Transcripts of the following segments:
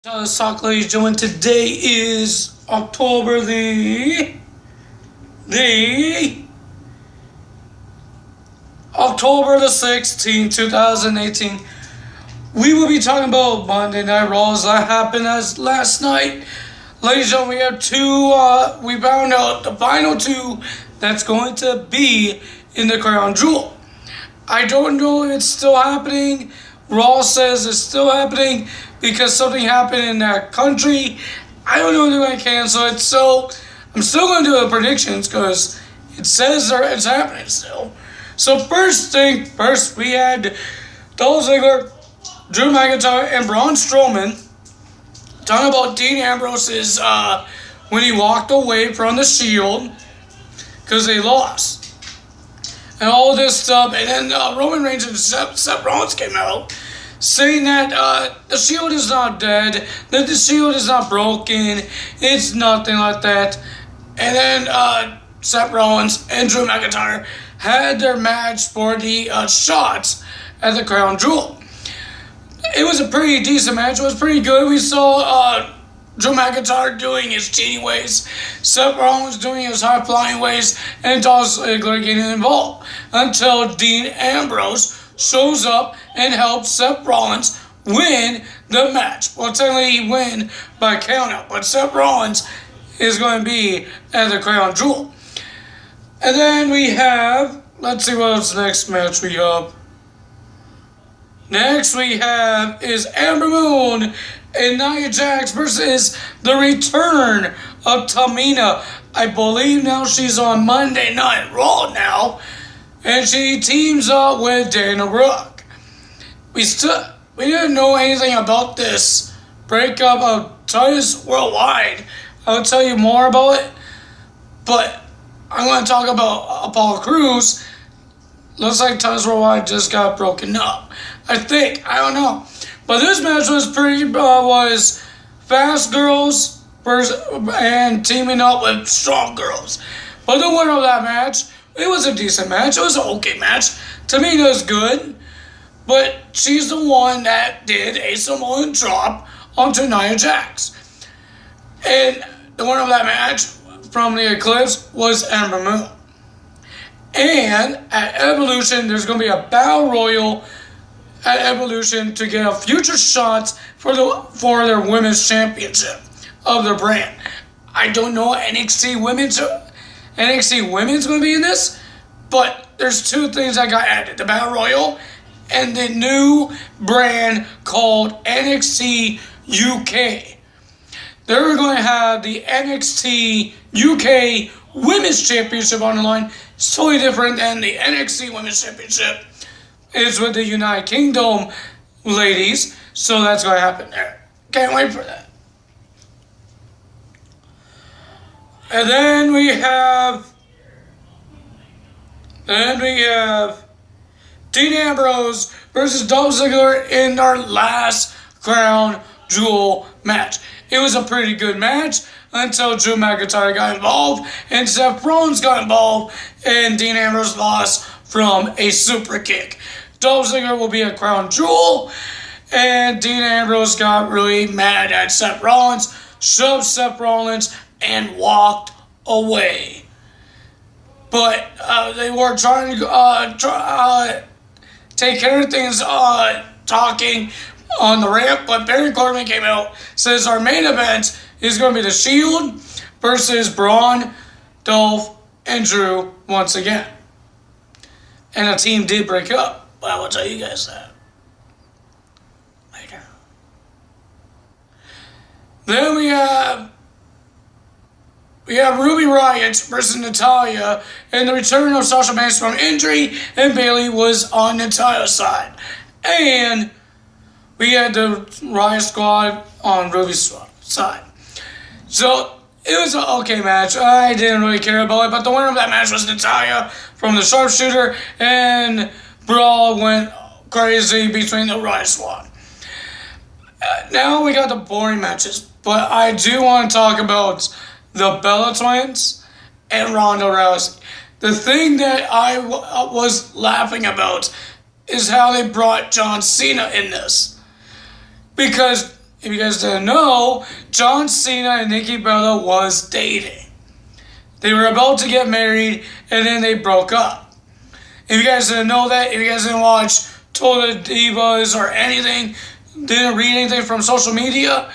Sock, ladies and gentlemen, today is October the October the 16th, 2018. We will be talking about Monday Night Raws that happened as last night. Ladies and gentlemen, we have we found out the final two that's going to be in the Crown Jewel. I don't know if it's still happening. Raw says it's still happening because something happened in that country. I don't know if I cancel it, so I'm still going to do the predictions because it says it's happening still. So first thing first, we had Dolph Ziggler, Drew McIntyre, and Braun Strowman talking about Dean Ambrose's when he walked away from the Shield because they lost. And all this stuff, and then Roman Reigns and Seth Rollins came out saying that the Shield is not dead, that the Shield is not broken, it's nothing like that. And then Seth Rollins and Drew McIntyre had their match for the shots at the Crown Jewel. It was a pretty decent match. It was pretty good. We saw Drew McIntyre doing his cheating ways, Seth Rollins doing his high-flying ways, and Dolph Ziggler getting involved until Dean Ambrose shows up and helps Seth Rollins win the match. Well, technically he win by countout, but Seth Rollins is going to be at the Crown Jewel. And then we have, let's see what else next match we have. Next we have is Amber Moon and Nia Jax versus the return of Tamina. I believe now she's on Monday Night Raw now, and she teams up with Dana Brooke. We didn't know anything about this breakup of Titus Worldwide. I'll tell you more about it, but I'm going to talk about Apollo Crews. Looks like Titus Worldwide just got broken up. I don't know. But this match was fast girls and teaming up with strong girls. But the winner of that match, it was a decent match. It was an okay match. Tamina's good, but she's the one that did a Samoan drop onto Nia Jax. And the winner of that match from the Eclipse was Amber Moon. And at Evolution, there's going to be a Battle Royal at Evolution to get a future shots for their women's championship of their brand. I don't know NXT women's going to be in this, but there's two things that got added: the Battle Royal and the new brand called NXT UK. They're going to have the NXT UK Women's Championship on the line. It's totally different than the NXT Women's Championship. It's with the United Kingdom ladies, so that's going to happen there. Can't wait for that. And then we have Dean Ambrose versus Dolph Ziggler in our last Crown Jewel match. It was a pretty good match until Drew McIntyre got involved and Seth Rollins got involved and Dean Ambrose lost from a super kick. Dolph Ziggler will be a Crown Jewel, and Dean Ambrose got really mad at Seth Rollins, shoved Seth Rollins, and walked away. But they were trying to take care of things, talking on the ramp, but Baron Corbin came out, says our main event is going to be the Shield versus Braun, Dolph, and Drew once again. And the team did break up. But I will tell you guys that later. Then we have Ruby Riott versus Natalya, and the return of Sasha Banks from injury, and Bayley was on Natalya's side. And we had the Riott Squad on Ruby's side. So it was an okay match. I didn't really care about it, but the winner of that match was Natalya from the Sharpshooter, and brawl went crazy between the Riott Squad. Now we got the boring matches, but I do want to talk about the Bella Twins and Ronda Rousey. The thing that I was laughing about is how they brought John Cena in this. Because if you guys didn't know, John Cena and Nikki Bella was dating. They were about to get married, and then they broke up. If you guys didn't know that, if you guys didn't watch Total Divas or anything, didn't read anything from social media,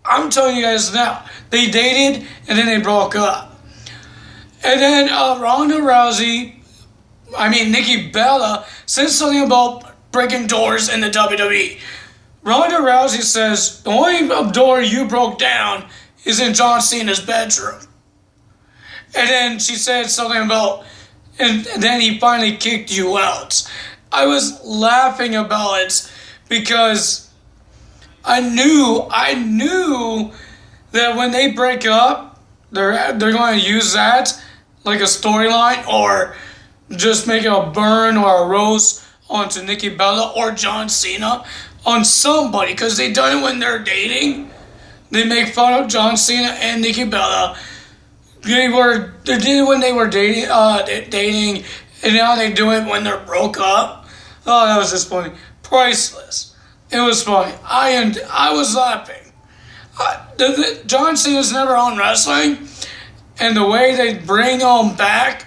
I'm telling you guys now, they dated, and then they broke up. And then Nikki Bella said something about breaking doors in the WWE. Ronda Rousey says, the only door you broke down is in John Cena's bedroom. And then she said something about, and then he finally kicked you out. I was laughing about it because I knew that when they break up, they're going to use that like a storyline or just make a burn or a roast onto Nikki Bella or John Cena on somebody, because they done it when they're dating. They make fun of John Cena and Nikki Bella. They did it when they were dating, and now they do it when they're broke up. Oh, that was just funny. Priceless. It was funny. I was laughing. John Cena's never on wrestling, and the way they bring him back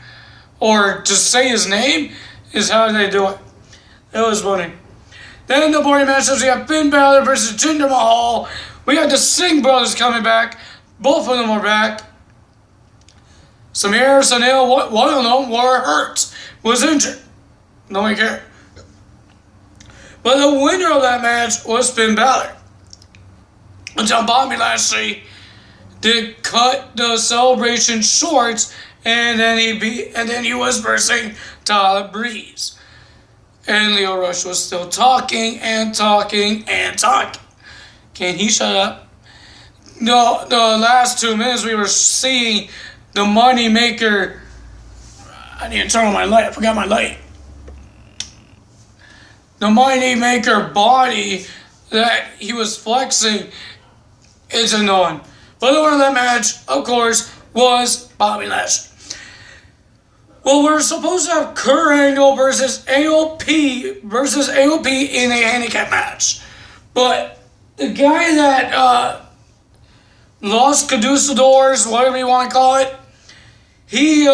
or just say his name is how they do it. It was funny. Then the morning matches, we got Finn Balor versus Jinder Mahal. We got the Singh brothers coming back. Both of them are back. Samir Sanil, one of them were hurt, was injured. Nobody cared. But the winner of that match was Finn Balor. Until Bobby Lashley did cut the celebration short, and then he was versing Tyler Breeze. And Leo Rush was still talking and talking and talking. Can he shut up? No, the last 2 minutes we were seeing the Money Maker. I need to turn on my light. I forgot my light. The Money Maker body that he was flexing is annoying. But the winner of that match, of course, was Bobby Lashley. Well, we're supposed to have Kurt Angle versus AOP in a handicap match. But the guy that lost caduceadors, whatever you want to call it, he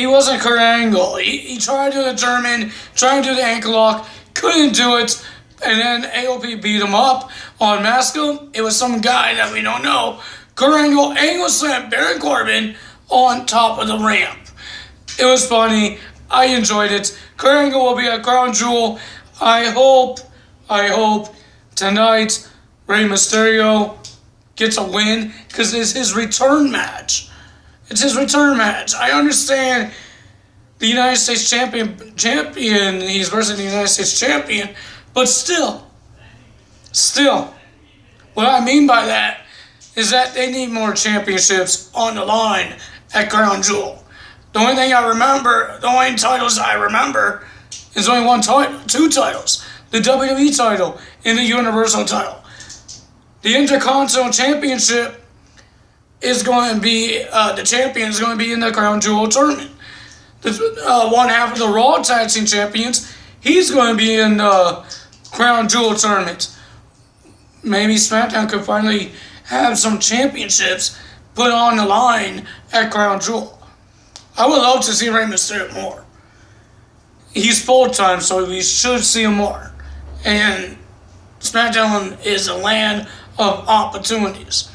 wasn't Kurt Angle. He tried to do the German, tried to do the ankle lock, couldn't do it, and then AOP beat him up on Mascom. It was some guy that we don't know. Kurt Angle slammed Baron Corbin on top of the ramp. It was funny. I enjoyed it. Kurt Angle will be a crown jewel. I hope tonight Rey Mysterio gets a win, because it's his return match. It's his return match. I understand the United States champion. He's versus the United States champion, but still, what I mean by that is that they need more championships on the line at Crown Jewel. The only titles I remember is only two titles. The WWE title and the Universal title. The Intercontinental Championship is going to be, the champion is going to be in the Crown Jewel tournament. One half of the Raw Tag Team Champions, he's going to be in the Crown Jewel tournament. Maybe SmackDown could finally have some championships put on the line at Crown Jewel. I would love to see Rey Mysterio more. He's full-time, so we should see him more. And SmackDown is a land of opportunities.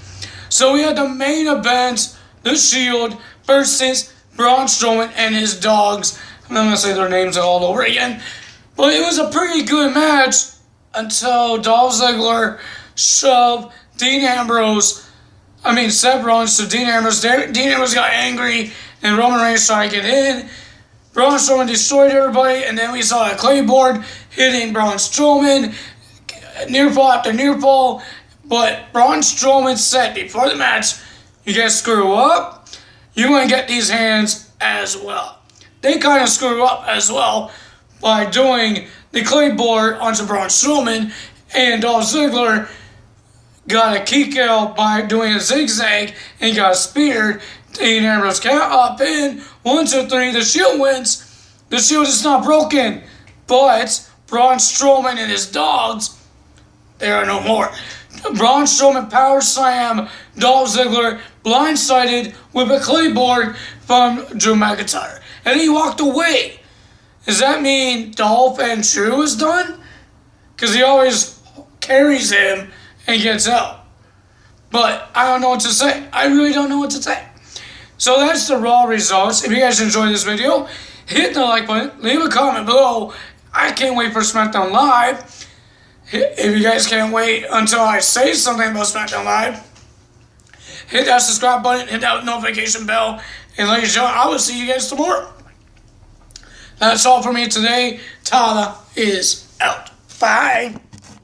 So we had the main event, The Shield versus Braun Strowman and his dogs. I'm not going to say their names all over again. But it was a pretty good match until Dolph Ziggler shoved Seth Rollins to Dean Ambrose. Dean Ambrose got angry, and Roman Reigns tried to get in. Braun Strowman destroyed everybody, and then we saw a claymore hitting Braun Strowman, near fall after near fall. But Braun Strowman said before the match, you guys screw up, you're going to get these hands as well. They kind of screw up as well by doing the claymore onto Braun Strowman, and Dolph Ziggler got a kick out by doing a zigzag and got speared. Dean Ambrose pin. 1, 2, 3. The Shield wins. The Shield is not broken, but Braun Strowman and his dogs they are no more. Braun Strowman power slam Dolph Ziggler blindsided with a claymore from Drew McIntyre. And he walked away. Does that mean Dolph and Drew is done? Because he always carries him and gets out. But I don't know what to say. I really don't know what to say. So that's the Raw results. If you guys enjoyed this video, hit the like button. Leave a comment below. I can't wait for SmackDown Live. If you guys can't wait until I say something about SmackDown Live, hit that subscribe button, hit that notification bell, and ladies and gentlemen, I will see you guys tomorrow. That's all for me today. Tala is out. Bye.